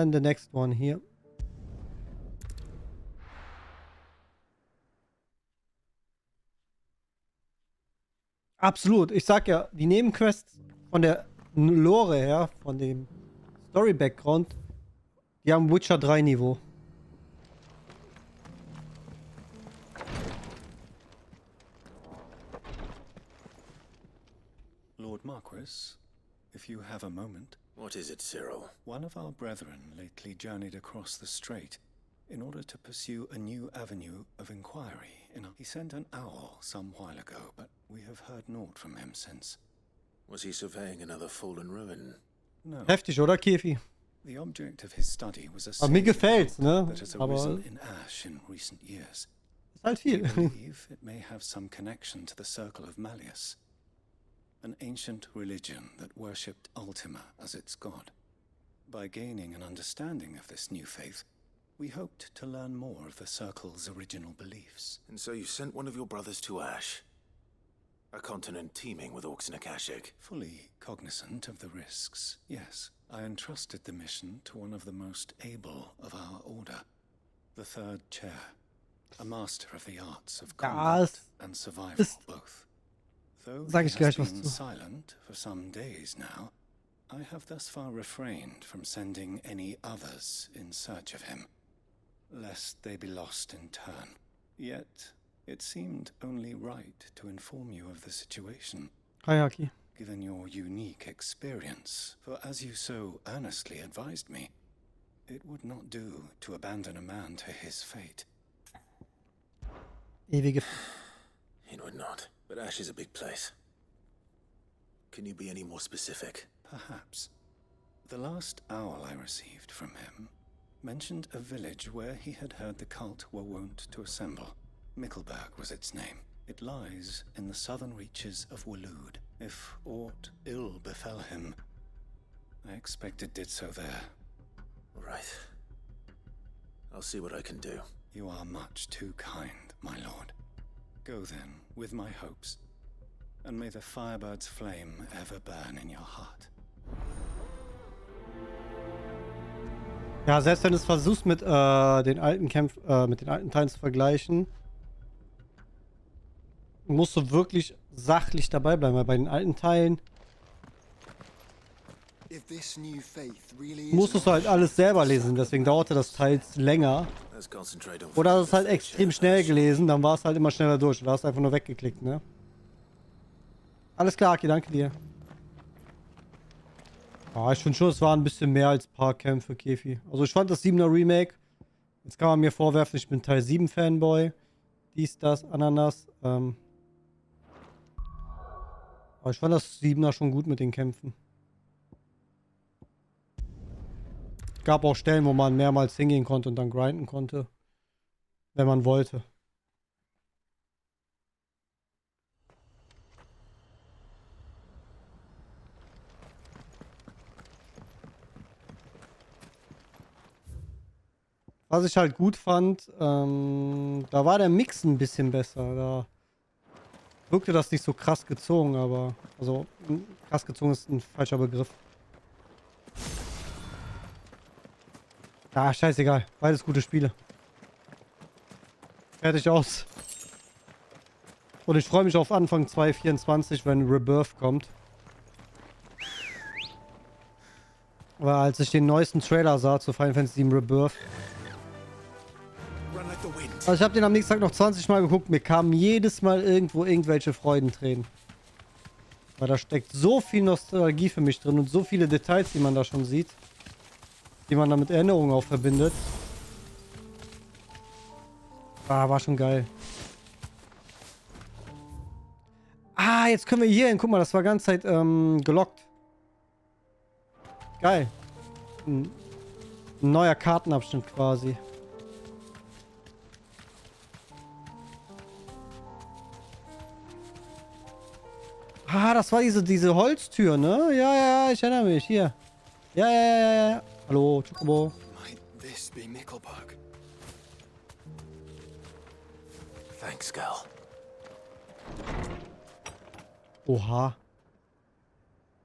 then the next one here. Absolut. Ich sag ja, die Nebenquests von der Lore her, von dem Story-Background, die haben Witcher 3 Niveau. Lord Marquis, if you have a moment. What is it, Cyril? One of our brethren lately journeyed across the strait in order to pursue a new avenue of inquiry. He sent an owl some while ago, but we have heard naught from him since. Was he surveying another fallen ruin? No. Heftig, oder, Kefi? The object of his study was a Aber mir gefällt's, ne? that has Aber arisen in ash in recent years. ist halt viel. We believe it may have some connection to the Circle of Malleus, an ancient religion that worshipped Ultima as its god. By gaining an understanding of this new faith, we hoped to learn more of the Circle's original beliefs. And so you sent one of your brothers to Ash, a continent teeming with orcs and Akashic. Fully cognizant of the risks, yes, I entrusted the mission to one of the most able of our order, the third chair, a master of the arts of combat and survival both. Though he has been silent for some days now, I have thus far refrained from sending any others in search of him, lest they be lost in turn. Yet, it seemed only right to inform you of the situation, Hayaki. given your unique experience, for as you so earnestly advised me, it would not do to abandon a man to his fate. Ewige. It would not. But Ash is a big place. Can you be any more specific? Perhaps. The last owl I received from him mentioned a village where he had heard the cult were wont to assemble. Mickleburg was its name. It lies in the southern reaches of Waloed. If aught ill befell him, I expect it did so there. Right. I'll see what I can do. You are much too kind, my lord. Go then, with my hopes, and may the firebird's flame ever burn in your heart. Ja, selbst wenn du es versuchst mit den alten mit den alten Teilen zu vergleichen, musst du wirklich sachlich dabei bleiben, weil bei den alten Teilen musstest du halt alles selber lesen, deswegen dauerte das teils länger. Oder hast es halt extrem schnell gelesen, dann war es halt immer schneller durch. Du hast einfach nur weggeklickt, ne? Alles klar, Aki, danke dir. Ah, ich finde schon, es waren ein bisschen mehr als ein paar Kämpfe, Kefi. Also ich fand das 7er Remake, jetzt kann man mir vorwerfen, ich bin Teil 7 Fanboy. Dies, das, Ananas. Aber ich fand das 7er schon gut mit den Kämpfen. Gab auch Stellen, wo man mehrmals hingehen konnte und dann grinden konnte, wenn man wollte. Was ich halt gut fand, da war der Mix ein bisschen besser. Da wirkte das nicht so krass gezogen, aber... Also, krass gezogen ist ein falscher Begriff. Ah, scheißegal. Beides gute Spiele. Fertig aus. Und ich freue mich auf Anfang 2024, wenn Rebirth kommt. Aber als ich den neuesten Trailer sah zu Final Fantasy VII Rebirth. Also ich habe den am nächsten Tag noch 20 Mal geguckt. Mir kamen jedes Mal irgendwo irgendwelche Freudentränen. Weil da steckt so viel Nostalgie für mich drin und so viele Details, die man da schon sieht. Die man da mit Erinnerungen auch verbindet. Ah, war schon geil. Ah, jetzt können wir hier hin. Guck mal, das war ganze Zeit gelockt. Geil. Ein neuer Kartenabschnitt quasi. Ah, das war diese Holztür, ne? Ja, ja, ich erinnere mich. Hier. Ja, ja, ja, ja. Hallo, Chocobo. Might this be Mickleburg? Thanks, Gal. Oha.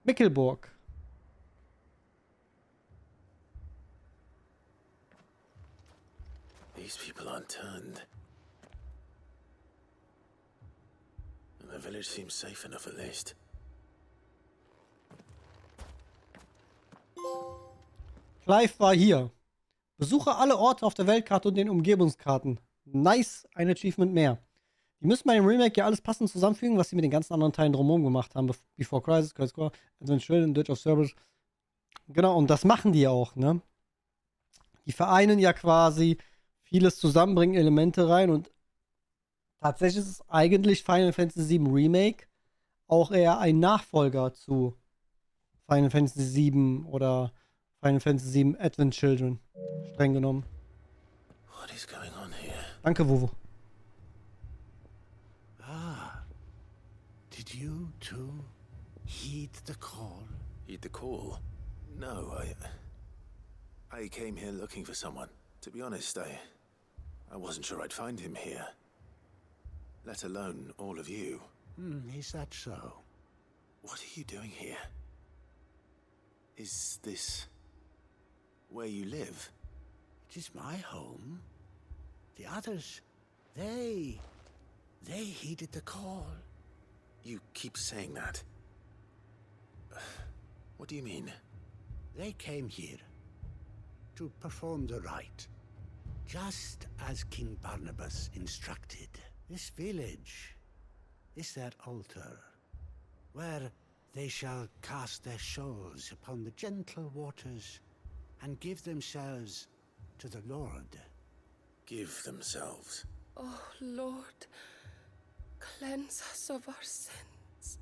Mickelburg. These people aren't turned. And the village seems safe enough at least. Clive war hier. Besuche alle Orte auf der Weltkarte und den Umgebungskarten. Nice, ein Achievement mehr. Die müssen bei dem Remake ja alles passend zusammenfügen, was sie mit den ganzen anderen Teilen drumherum gemacht haben. Before Crisis, Crisis Core, Advent Children, Dirge of Cerberus. Genau, und das machen die auch, ne? Die vereinen ja quasi vieles zusammenbringen, Elemente rein und tatsächlich ist es eigentlich Final Fantasy VII Remake auch eher ein Nachfolger zu Final Fantasy VII oder Final Fantasy VII Advent Children. Streng genommen. What is going on here? Danke, Wuvu. Ah, did you too heed the call? Heed the call? No, I came here looking for someone. To be honest, I wasn't sure I'd find him here. Let alone all of you. Is that so? What are you doing here? Is this where you live? It is my home. The others, they heeded the call. You keep saying that. What do you mean? They came here to perform the rite, just as King Barnabas instructed. This village is their altar, where they shall cast their souls upon the gentle waters and give themselves to the Lord. Give themselves. Oh, Lord, cleanse us of our sins.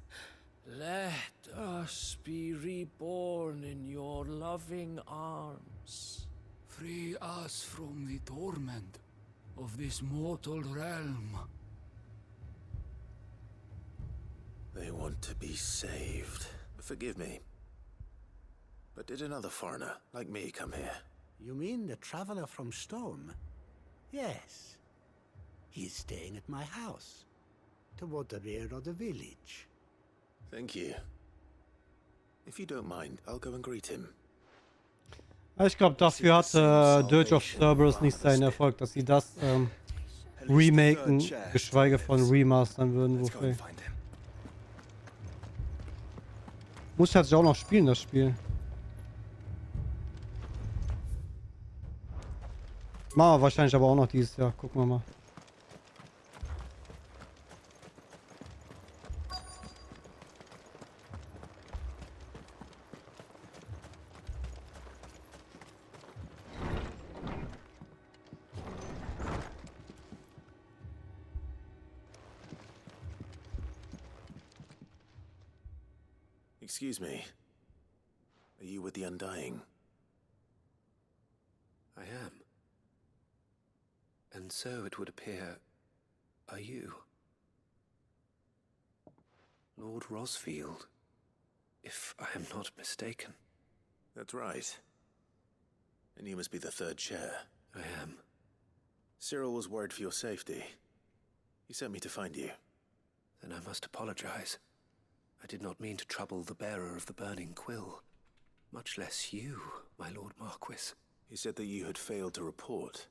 Let us be reborn in your loving arms. Free us from the torment of this mortal realm. They want to be saved. Forgive me. But did another foreigner like me come here? You mean the traveler from Storm? Yes. He is staying at my house, toward the rear of the village. Thank you. If you don't mind, I'll go and greet him. Ich glaube, dafür hat Dirge of Cerberus nicht seinen Erfolg, dass sie das remaken, geschweige von remastern würden. Wofür. Muss ich halt auch noch spielen, das Spiel. Machen wir wahrscheinlich aber auch noch dieses Jahr. Gucken wir mal. Excuse me. Are you with the Undying? I am. And so it would appear, are you? Lord Rosfield, if I am not mistaken. That's right. And you must be the third chair. I am. Cyril was worried for your safety. He sent me to find you. Then I must apologize. I did not mean to trouble the bearer of the burning quill. Much less you, my Lord Marquis. He said that you had failed to report.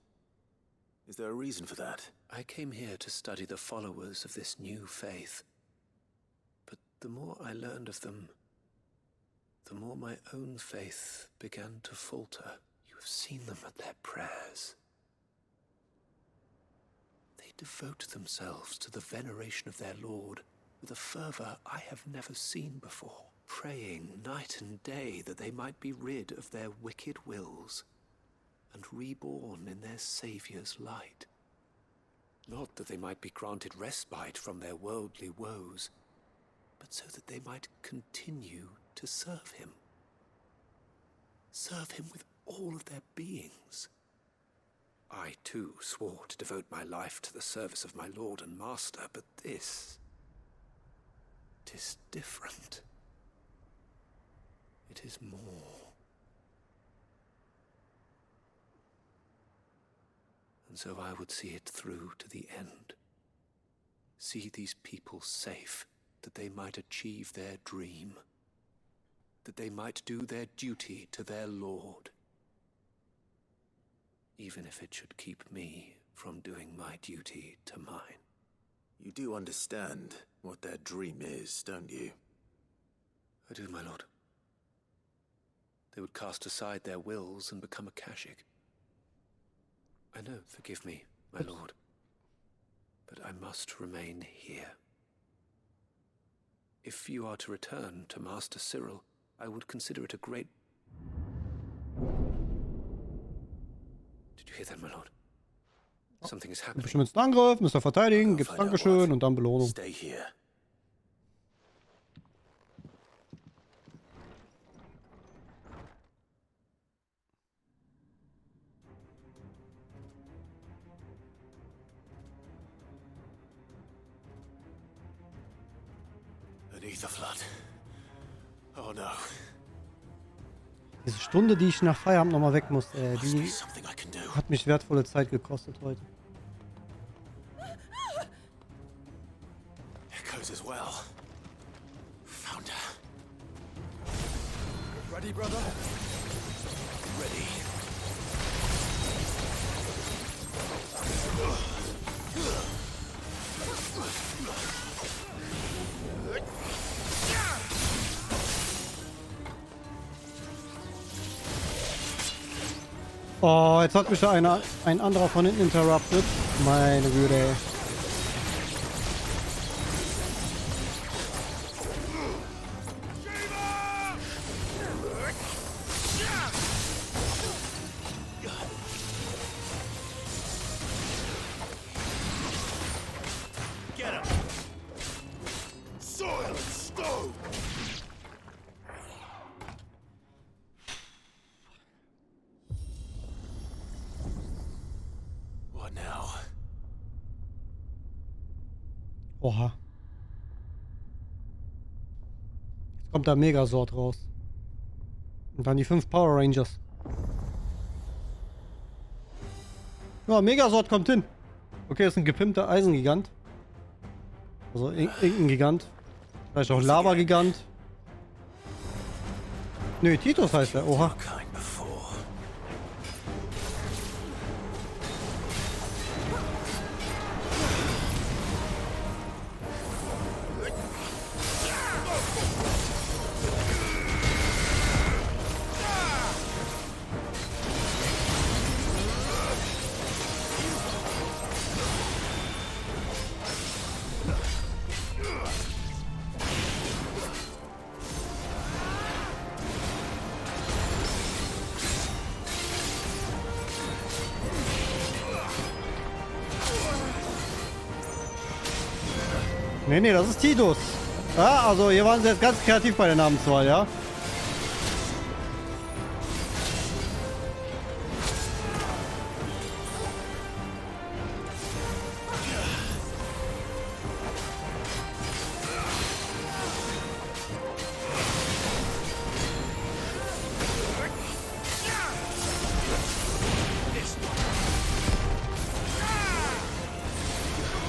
Is there a reason for that? I came here to study the followers of this new faith. But the more I learned of them, the more my own faith began to falter. You have seen them at their prayers. They devote themselves to the veneration of their Lord with a fervor I have never seen before, praying night and day that they might be rid of their wicked wills and reborn in their Saviour's light. Not that they might be granted respite from their worldly woes, but so that they might continue to serve him. Serve him with all of their beings. I, too, swore to devote my life to the service of my Lord and Master, but this... it is different. It is more. And so I would see it through to the end. See these people safe, that they might achieve their dream. That they might do their duty to their Lord. Even if it should keep me from doing my duty to mine. You do understand what their dream is, don't you? I do, my lord. They would cast aside their wills and become Akashic. I know, forgive me, my lord. But I must remain here. If you are to return to Master Cyril, I would consider it a great... Did you hear that, my lord? Something is happening. Bestimmt jetzt einen Angriff, müsst ihr verteidigen, gibt's Dankeschön und dann Belohnung. Stay here. Beneath the flood. Oh no. Diese Stunde, die ich nach Feierabend nochmal weg muss, die Something I can do. hat mich wertvolle Zeit gekostet heute. Echoes as well. Found her. Ready, brother? Ready. Oh, jetzt hat mich da ein anderer von hinten interrupted. Meine Güte, ey. Get him. Soil and stone. What now? Oha. Jetzt kommt der Megasort raus. Und dann die 5 Power Rangers. Ja, Megasort kommt hin. Okay, das ist ein gepimpter Eisengigant. Also irgendein Gigant. Vielleicht auch Lava-Gigant. Nö, Titus heißt er. Oha. Kind before. Nee, das ist Titus. Ja, also hier waren sie jetzt ganz kreativ bei der Namenswahl, ja.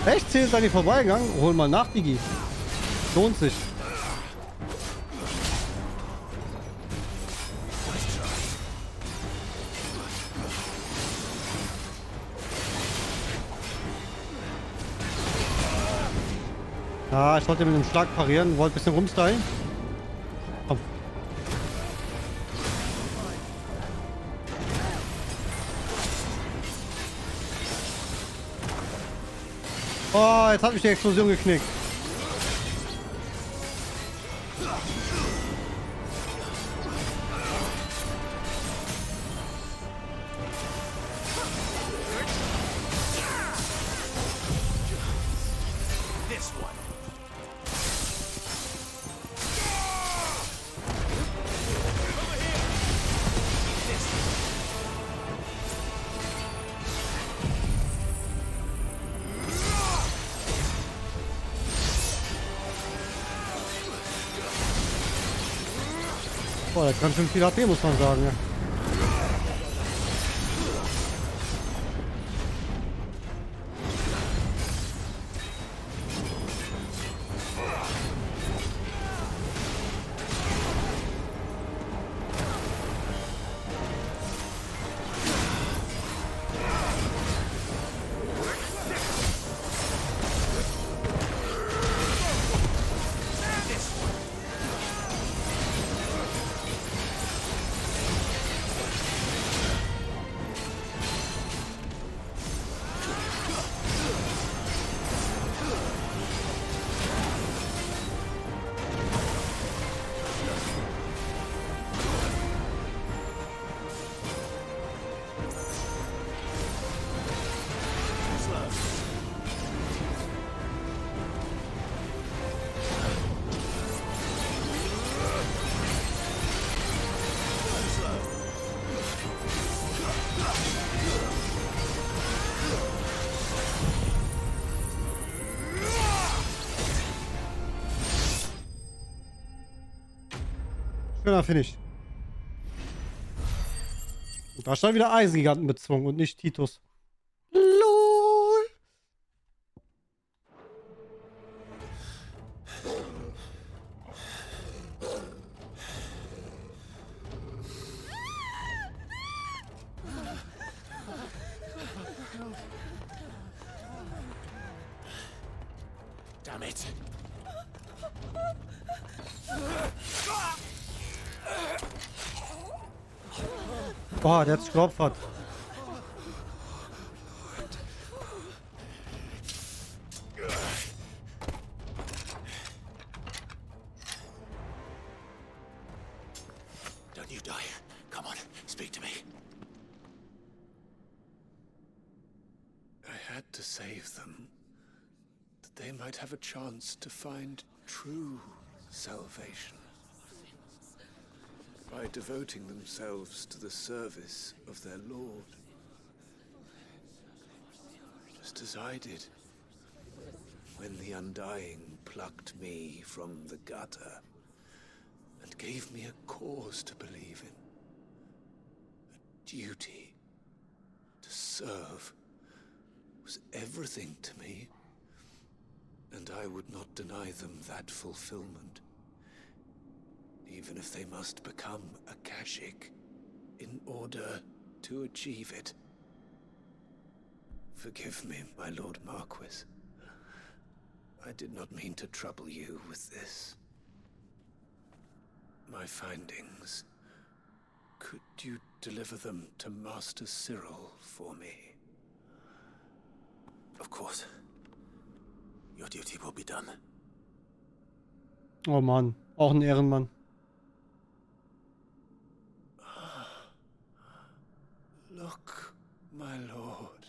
Echt? Ziel ist an die vorbeigegangen? Hol mal nach, Digi. Lohnt sich. Ah, ich wollte mit dem Schlag parieren, wollte ein bisschen rumstylen. Komm. Oh, jetzt hat mich die Explosion geknickt. Boah, das kann schon viel HP, muss man sagen. Ja. Schöner Finish. Und da stand wieder Eisengiganten bezwungen und nicht Titus. LOL. Damn it. Boah, der hat sich geopfert. Don't you die. Come on, speak to me. I had to save them, that they might have a chance to find true salvation. By devoting themselves to the service of their Lord. Just as I did, when the Undying plucked me from the gutter and gave me a cause to believe in. A duty to serve was everything to me, and I would not deny them that fulfillment. Even if they must become a Kashik in order to achieve it. Forgive me, my Lord Marquis. I did not mean to trouble you with this. My findings. Could you deliver them to Master Cyril for me? Of course. Your duty will be done. Oh Mann, auch ein Ehrenmann. Look, my lord.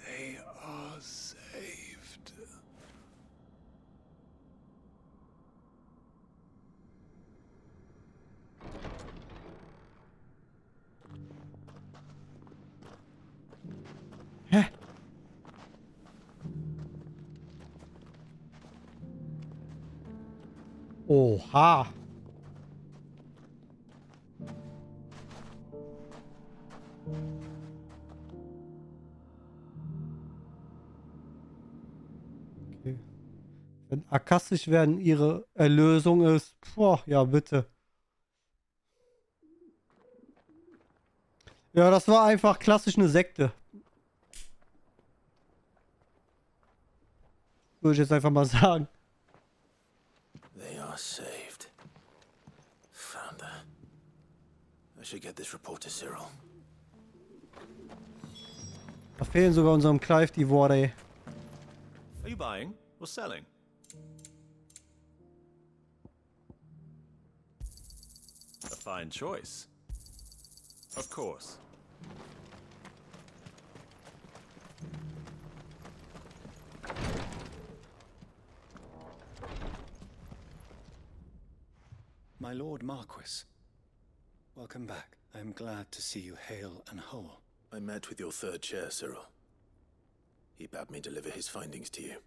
They are saved. Hä? Oha. Okay. Wenn akastisch werden ihre Erlösung ist. Boah, ja, bitte. Ja, das war einfach klassisch eine Sekte. Würde ich jetzt einfach mal sagen. They are saved. Founder. I should get this report to Cyril. Da fehlen sogar unserem Clive die Worte, ey. Are you buying or selling? A fine choice. Of course. My Lord Marquis, welcome back. I am glad to see you hale and whole. I met with your third chair, Cyril. He bade me deliver his findings to you.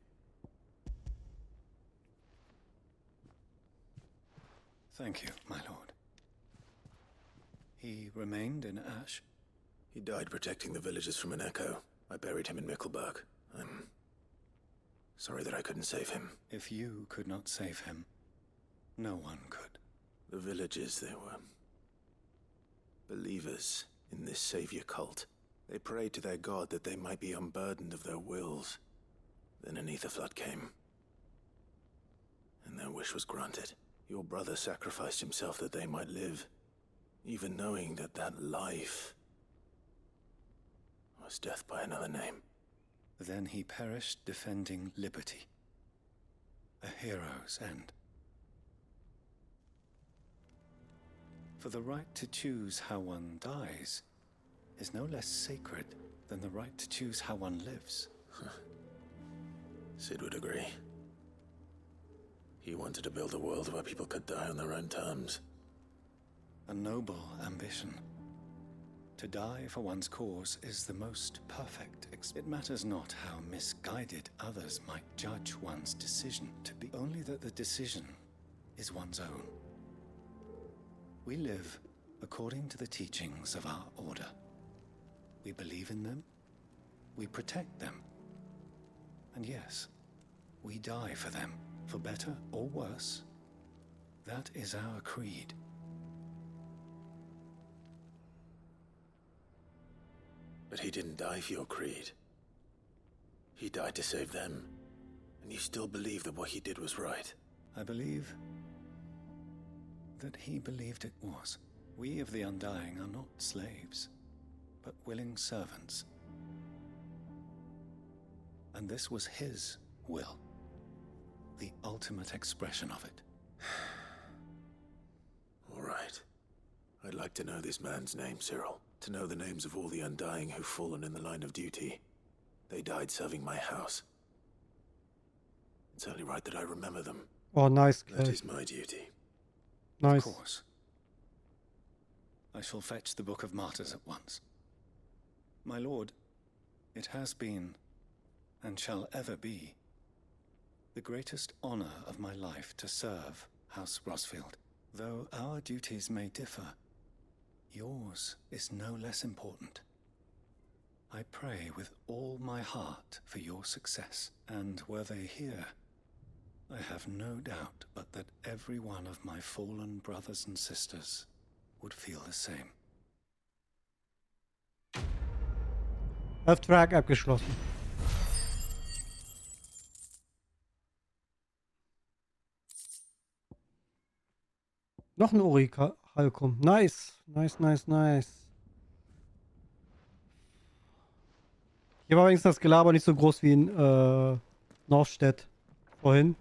Thank you, my lord. He remained in Ash? He died protecting the villagers from an echo. I buried him in Mickelberg. I'm sorry that I couldn't save him. If you could not save him, no one could. The villagers, they were believers in this savior cult. They prayed to their god that they might be unburdened of their wills. Then an ether flood came, and their wish was granted. Your brother sacrificed himself that they might live, even knowing that that life was death by another name. Then he perished defending liberty. A hero's end. For the right to choose how one dies is no less sacred than the right to choose how one lives. Sid would agree. He wanted to build a world where people could die on their own terms. A noble ambition. To die for one's cause is the most perfect. It matters not how misguided others might judge one's decision to be, only that the decision is one's own. We live according to the teachings of our order. We believe in them, we protect them, and yes, we die for them, for better or worse. That is our creed. But he didn't die for your creed. He died to save them. And you still believe that what he did was right? I believe that he believed it was. We of the Undying are not slaves, but willing servants. And this was his will, the ultimate expression of it. All right. I'd like to know this man's name, Cyril. To know the names of all the Undying who've fallen in the line of duty. They died serving my house. It's only right that I remember them. Oh, nice. That is my duty. Nice. Of course. I shall fetch the Book of Martyrs at once. My lord, it has been, and shall ever be, the greatest honor of my life to serve House Rosfield. Though our duties may differ, yours is no less important. I pray with all my heart for your success, and were they here, I have no doubt but that every one of my fallen brothers and sisters would feel the same. Auftrag abgeschlossen. Noch ein Orichalkum. Nice. Nice, nice, nice. Hier war wenigstens das Gelaber nicht so groß wie in Northstedt vorhin.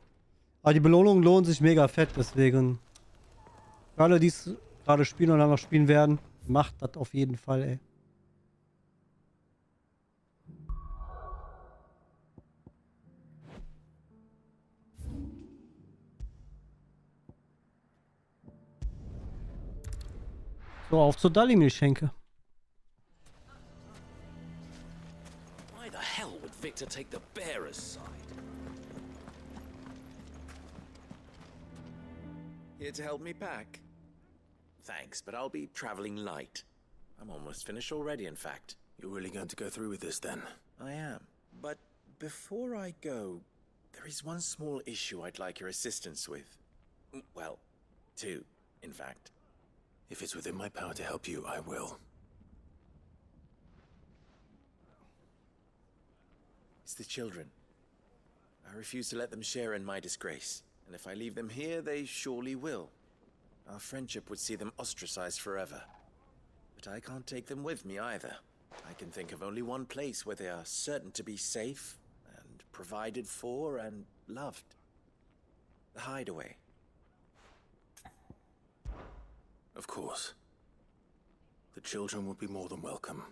Aber die Belohnungen lohnen sich mega fett, deswegen. Für alle, die es gerade spielen oder noch spielen werden, macht das auf jeden Fall, ey. So, auf zur Dalli-Milchschenke. Why the hell would Victor take the bearer's side? Here to help me pack? Thanks, but I'll be traveling light. I'm almost finished already, in fact. You're really going to go through with this, then? I am. But before I go, there is one small issue I'd like your assistance with. Well, two, in fact. If it's within my power to help you, I will. It's the children. I refuse to let them share in my disgrace. And if I leave them here, they surely will. Our friendship would see them ostracized forever. But I can't take them with me either. I can think of only one place where they are certain to be safe, and provided for, and loved. The Hideaway. Of course. The children would be more than welcome.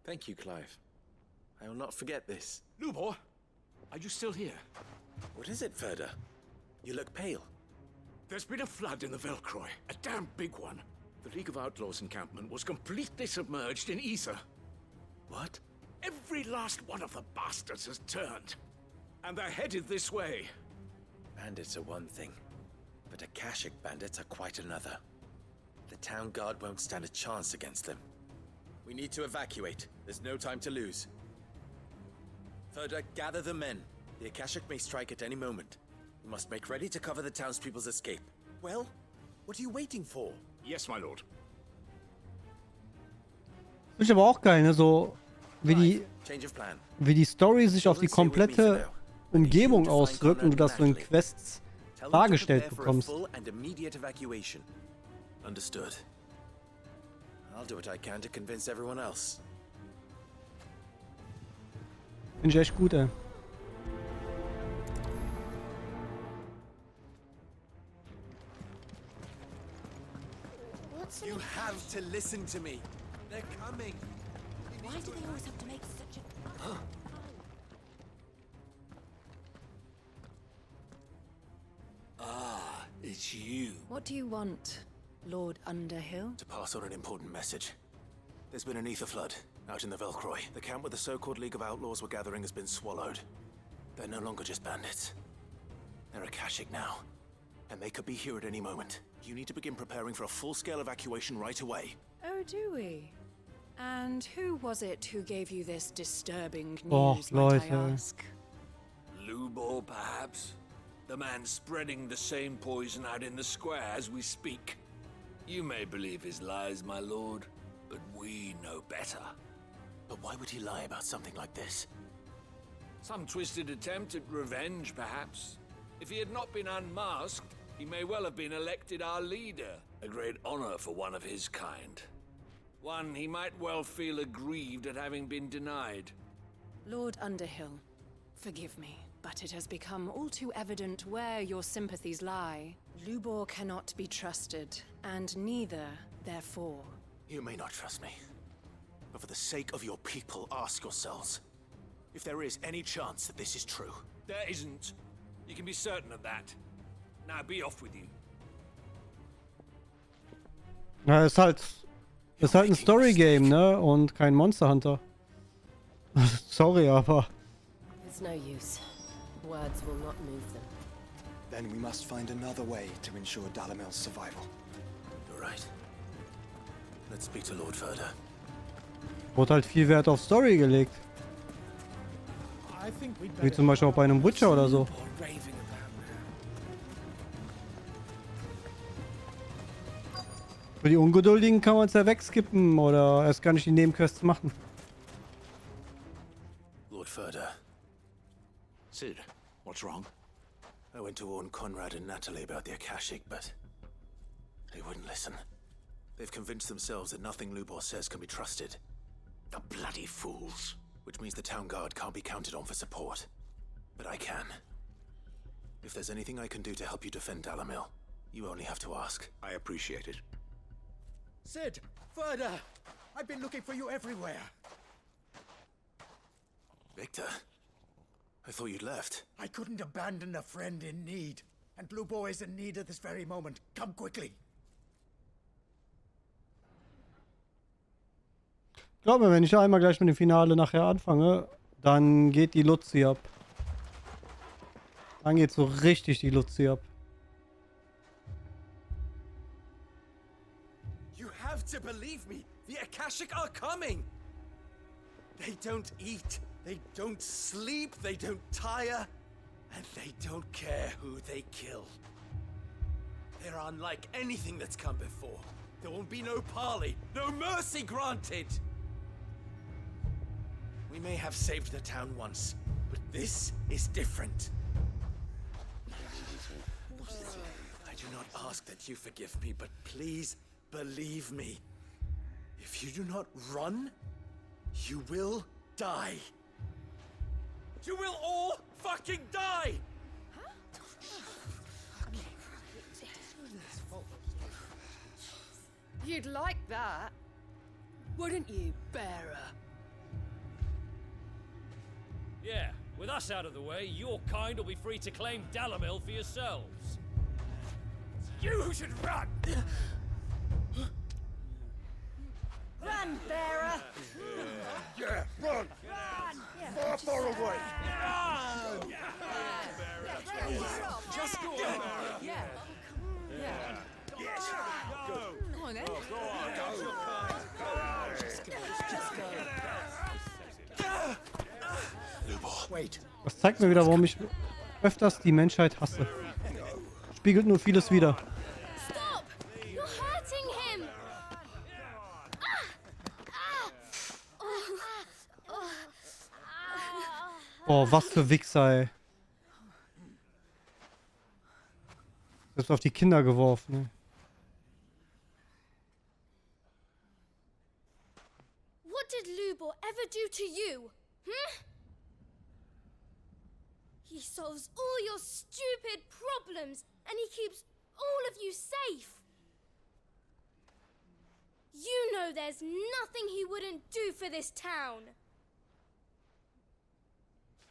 Thank you, Clive. I will not forget this. Lubor, are you still here? What is it, Verda? You look pale. There's been a flood in the Velcroy, a damn big one. The League of Outlaws encampment was completely submerged in ether. What? Every last one of the bastards has turned. And they're headed this way. Bandits are one thing, but Akashic bandits are quite another. The town guard won't stand a chance against them. We need to evacuate. There's no time to lose. Verda, gather the men. The Akashic may strike at any moment. We must make ready to cover the townspeople's escape. Well, what are you waiting for? Yes, my lord. Finde ich aber auch geil, ne? So wie die Story sich auf die komplette Umgebung auswirkt und du das so in Quests dargestellt bekommst. Understood. I'll do what I can to convince everyone else. Finde ich echt gut, ey. You have to listen to me. They're coming. Why do they always have to make such a... Ah, it's you. What do you want, Lord Underhill? To pass on an important message. There's been an ether flood out in the Velcroy. The camp where the so-called League of Outlaws were gathering has been swallowed. They're no longer just bandits. They're Akashic now. and they could be here at any moment. You need to begin preparing for a full-scale evacuation right away. Oh, do we? And who was it who gave you this disturbing Oh, news, might I Leute. ask? Lubo, perhaps? The man spreading the same poison out in the square as we speak. You may believe his lies, my lord, but we know better. But why would he lie about something like this? Some twisted attempt at revenge, perhaps. If he had not been unmasked, he may well have been elected our leader. A great honor for one of his kind. One he might well feel aggrieved at having been denied. Lord Underhill, forgive me, but it has become all too evident where your sympathies lie. Lubor cannot be trusted, and neither, therefore. You may not trust me, but for the sake of your people, ask yourselves if there is any chance that this is true. There isn't. You can be certain of that. Now be off with you. Na, ist halt ein Story-Game, ne? Und kein Monster Hunter. Sorry, aber... It's no use. Words will not move them. Then we must find another way to ensure Dalamil's survival. You're right. Let's speak to Lord Verder. Wurde halt viel Wert auf Story gelegt. Wie zum Beispiel auch bei einem Witcher oder so. Für die Ungeduldigen kann man es ja wegskippen oder erst gar nicht die Nebenquests machen. Lord Verder. Sid, what's wrong? I went to warn Conrad and Natalie about the Akashic, but they wouldn't listen. They've convinced themselves that nothing Lubor says can be trusted. The bloody fools. Which means the town guard can't be counted on for support. But I can. If there's anything I can do to help you defend Dalamil, you only have to ask. I appreciate it. Sid! Verder! I've been looking for you everywhere. Victor? I thought you'd left. I couldn't abandon a friend in need. And Blue Boy is in need at this very moment. Come quickly. Ich glaube, wenn ich einmal gleich mit dem Finale nachher anfange, dann geht die Luzi ab. Dann geht so richtig die Luzi ab. You have to believe me. The Akashic are coming. They don't eat. They don't sleep. They don't tire. And they don't care who they kill. They're unlike anything that's come before. There won't be no parley, no mercy granted. We may have saved the town once, but this is different. I do not ask that you forgive me, but please believe me. If you do not run, you will die. You will all fucking die! You'd like that, wouldn't you, bearer? Yeah, with us out of the way, your kind will be free to claim Dalamil for yourselves. You should run! Run, bearer! Yeah, run! Far, far away! Run! Just go on, Yeah. Yeah. Yes. Go. Come on, then. Go on. Just go. Wait. Das zeigt mir wieder, warum ich öfters die Menschheit hasse. Spiegelt nur vieles wider. Stop! You're hurting him! Oh, was für Wichser, ey. Selbst auf die Kinder geworfen, ey. What did Lubor ever do to you? He solves all your stupid problems, and he keeps all of you safe. You know there's nothing he wouldn't do for this town.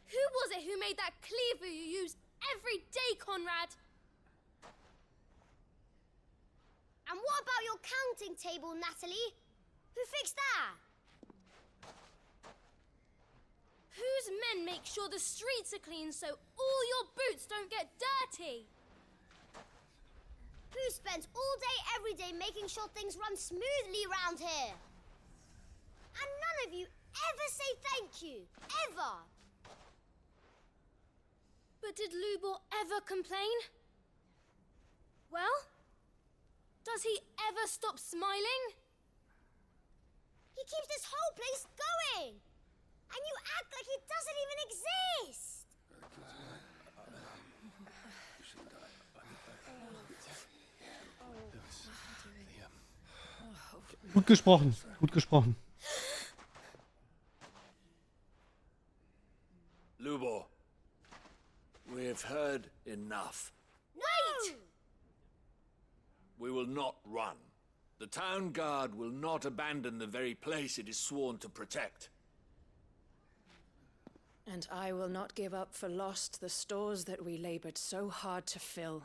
Who was it who made that cleaver you use every day, Conrad? And what about your counting table, Natalie? Who fixed that? Whose men make sure the streets are clean so all your boots don't get dirty? Who spends all day, every day making sure things run smoothly around here? And none of you ever say thank you. Ever. But did Lubor ever complain? Well, does he ever stop smiling? He keeps this whole place going. And you act like it doesn't even exist. Gut gesprochen, gut gesprochen. Lubor, we've heard enough. Wait! We will not run. The town guard will not abandon the very place it is sworn to protect. And I will not give up for lost the stores that we labored so hard to fill.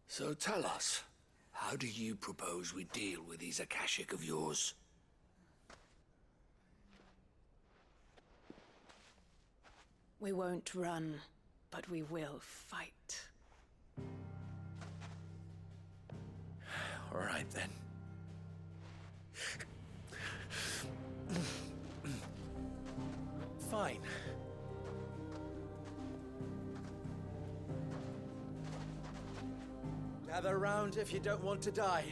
So tell us, how do you propose we deal with these Akashic of yours? We won't run, but we will fight. All right, then. Fine. Gather round if you don't want to die.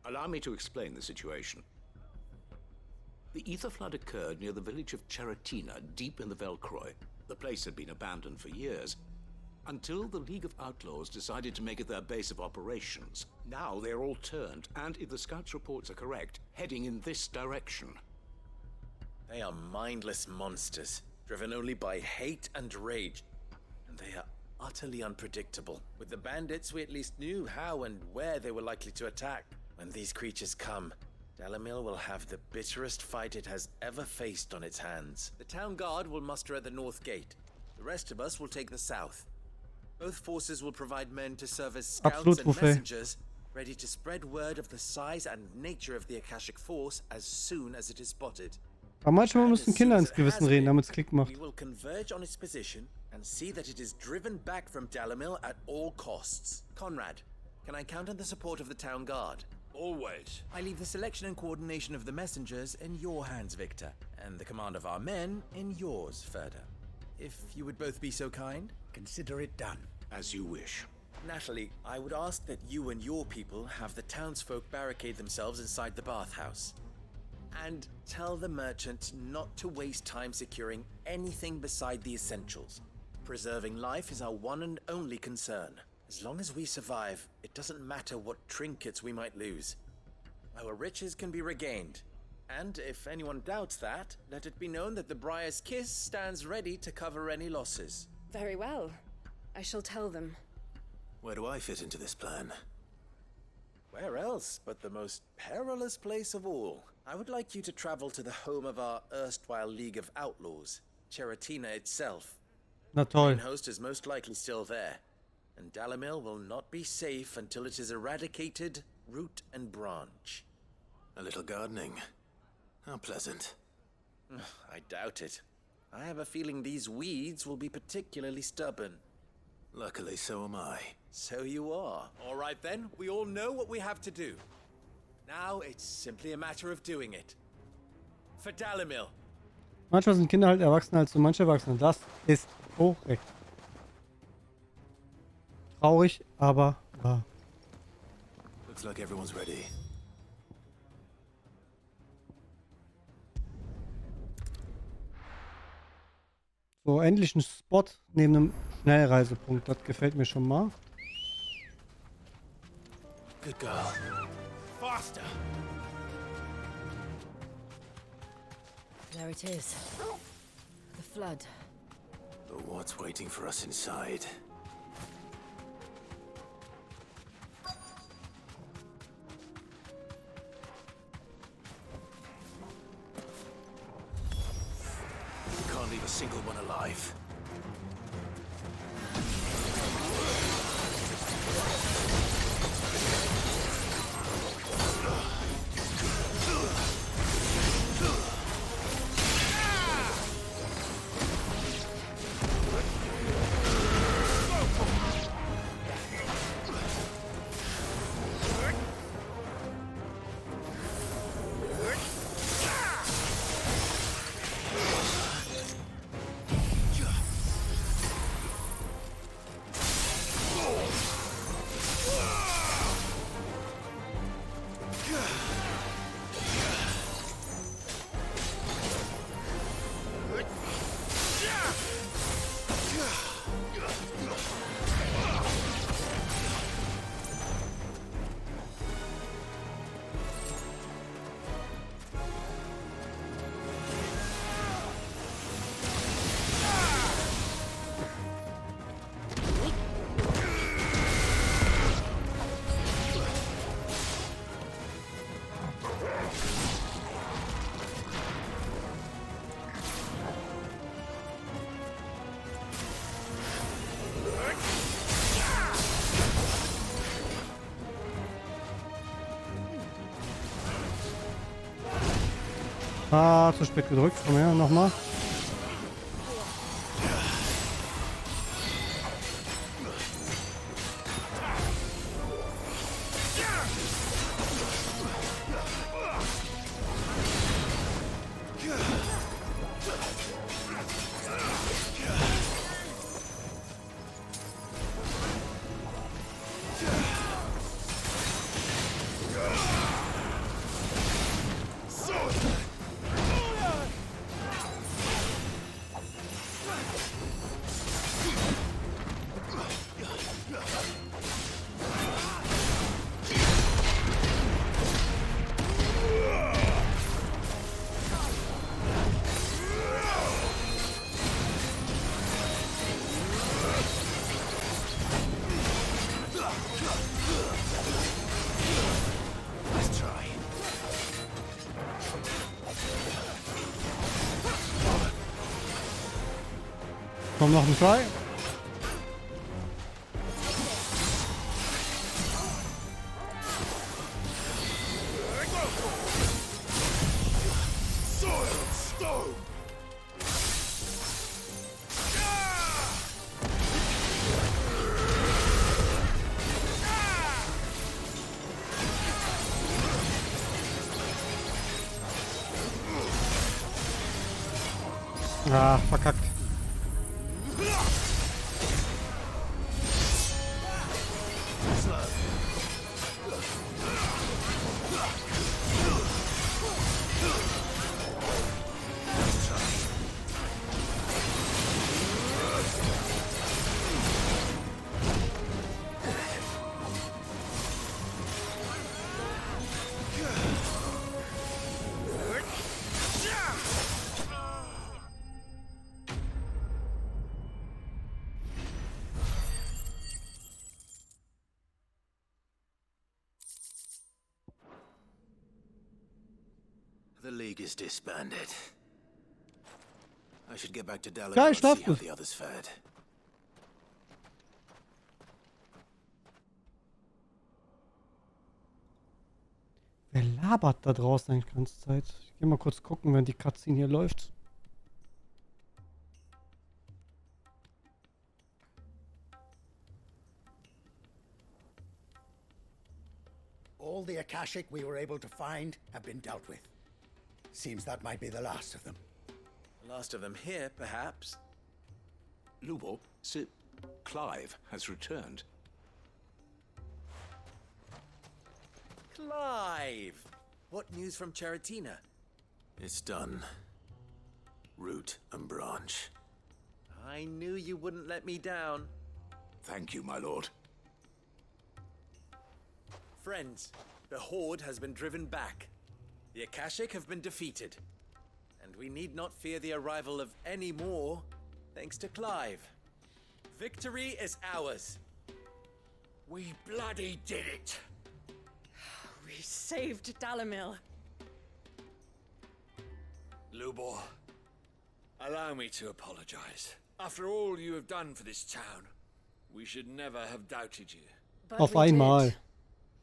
Allow me to explain the situation. The ether flood occurred near the village of Cheratina, deep in the Velcroy. The place had been abandoned for years, until the League of Outlaws decided to make it their base of operations. Now they're all turned, and if the scouts' reports are correct, heading in this direction. They are mindless monsters, driven only by hate and rage. And they are utterly unpredictable. With the bandits, we at least knew how and where they were likely to attack. When these creatures come, Dalamil will have the bitterest fight it has ever faced on its hands. The town guard will muster at the north gate. The rest of us will take the south. Both forces will provide men to serve as scouts and messengers, ready to spread word of the size and nature of the Akashic force as soon as it is spotted. Aber manchmal müssen Kinder ins Gewissen reden, damit es Klick macht. We will converge on its position and see that it is driven back from Dalamil at all costs. Conrad, can I count on the support of the town guard? Always. I leave the selection and coordination of the messengers in your hands, Victor, and the command of our men in yours, Ferda. If you would both be so kind. Consider it done. As you wish. Natalie, I would ask that you and your people have the townsfolk barricade themselves inside the bathhouse. And tell the merchant not to waste time securing anything beside the essentials. Preserving life is our one and only concern. As long as we survive, it doesn't matter what trinkets we might lose. Our riches can be regained. And if anyone doubts that, let it be known that the Briar's Kiss stands ready to cover any losses. Very well. I shall tell them. Where do I fit into this plan? Where else but the most perilous place of all? I would like you to travel to the home of our erstwhile League of Outlaws, Cheratina itself. Na toll. The main host is most likely still there, and Dalamil will not be safe until it is eradicated, root and branch. A little gardening. How pleasant. I doubt it. I have a feeling these weeds will be particularly stubborn. Luckily, so am I. So you are. All right then, we all know what we have to do. Now it's simply a matter of doing it. For Dalamil. Manchmal sind Kinder halt erwachsener als so manche Erwachsene. Das ist korrekt. Traurig, aber wahr. Looks like everyone's ready. So, endlich ein Spot neben einem Schnellreisepunkt. Das gefällt mir schon mal. Good girl. Faster! There it is. The flood. But what's waiting for us inside? Can't leave a single one alive. Ah, zu spät gedrückt. Komm her, nochmal. Komm, noch ein Try. Ah, verkackt. The League is disbanded. I should get back to Dallas Ja, and ich see darf how das. the others fared. Wer labert da draußen eigentlich die ganze Zeit? Ich geh mal kurz gucken, wenn die Cutscene hier läuft. All the Akashic we were able to find have been dealt with. Seems that might be the last of them. Last of them here, perhaps. Lubor, Sir Clive has returned. Clive! What news from Charatina? It's done. Root and branch. I knew you wouldn't let me down. Thank you, my lord. Friends, the Horde has been driven back. The Akashic have been defeated. And we need not fear the arrival of any more, thanks to Clive. Victory is ours. We bloody did it! We saved Dalamil. Lubor, Allow me to apologize. After all you have done for this town, we should never have doubted you. But Auf we einmal. did,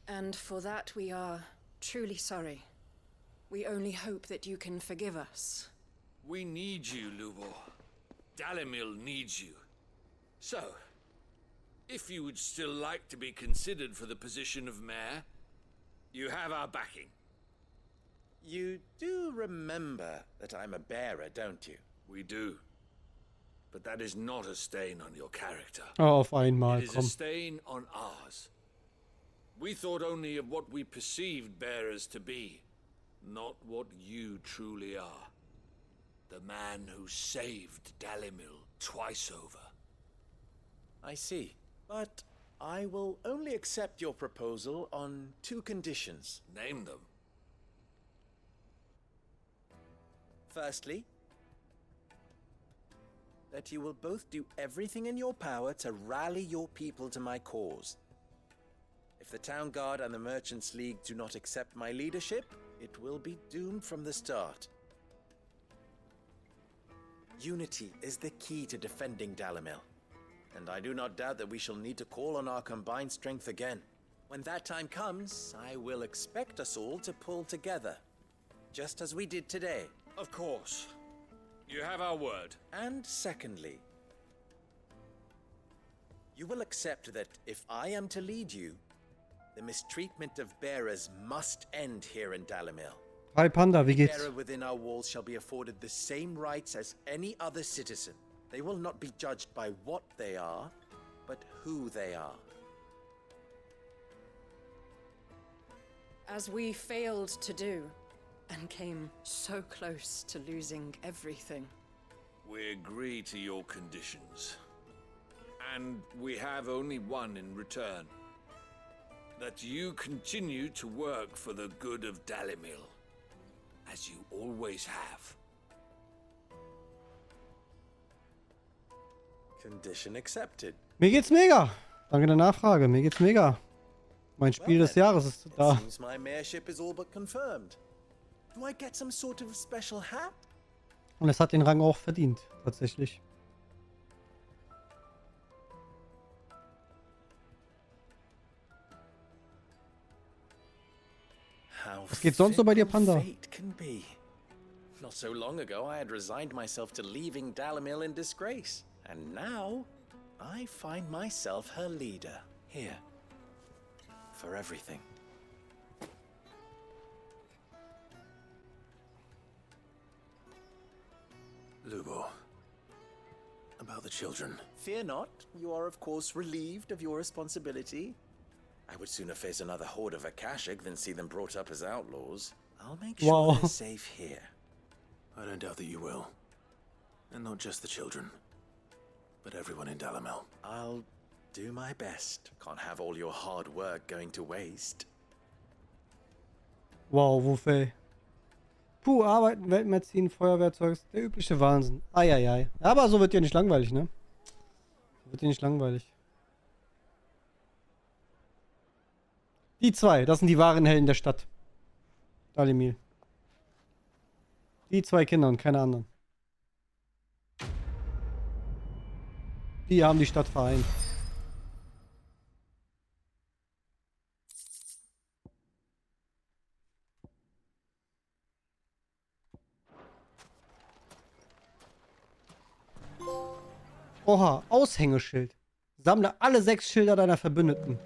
and for that we are truly sorry. We only hope that you can forgive us. We need you, Lubor. Dalimil needs you. So, if you would still like to be considered for the position of mayor, you have our backing. You do remember that I'm a bearer, don't you? We do. But that is not a stain on your character. Oh, auf einmal, It is a komm. stain on ours. We thought only of what we perceived bearers to be, not what you truly are. The man who saved Dalimil twice over. I see. But I will only accept your proposal on 2 conditions. Name them. Firstly, that you will both do everything in your power to rally your people to my cause. If the Town Guard and the Merchants League do not accept my leadership, it will be doomed from the start. Unity is the key to defending Dalimil, and I do not doubt that we shall need to call on our combined strength again. When that time comes, I will expect us all to pull together, just as we did today. Of course. You have our word. And secondly, you will accept that if I am to lead you, the mistreatment of bearers must end here in Dalimil. Hi Panda, wie Every geht's? bearer within our walls shall be afforded the same rights as any other citizen. They will not be judged by what they are, but who they are. As we failed to do, and came so close to losing everything. We agree to your conditions. And we have only one in return. That you continue to work for the good of Dalimil, as you always have. Condition accepted. Mir geht's mega. Danke der Nachfrage. Mir geht's mega. Mein Spiel des Jahres ist da. Seems my mayorship is all but confirmed. Do I get some sort of special hat? Und es hat den Rang auch verdient, tatsächlich. Was geht sonst so bei dir, Panda? Fate can be. Not so long ago, I had resigned myself to leaving Dalimil in disgrace. And now, I find myself her leader. Here. For everything. Lubo. About the children. Fear not. You are, of course, relieved of your responsibility. I would sooner face another horde of Akashic than see them brought up as outlaws. I'll make sure they're safe here. I don't doubt that you will. And not just the children, but everyone in Dalimil. I'll do my best. Can't have all your hard work going to waste. Wow, Wuffel. Puh, arbeiten, Weltmagazin, Feuerwehrzeugs, der übliche Wahnsinn. Eieiei. Aber so wird dir nicht langweilig, ne? So wird dir nicht langweilig. Die zwei, das sind die wahren Helden der Stadt. Dalimil. Die zwei Kinder und keine anderen. Die haben die Stadt vereint. Oha, Aushängeschild. Sammle alle 6 Schilder deiner Verbündeten.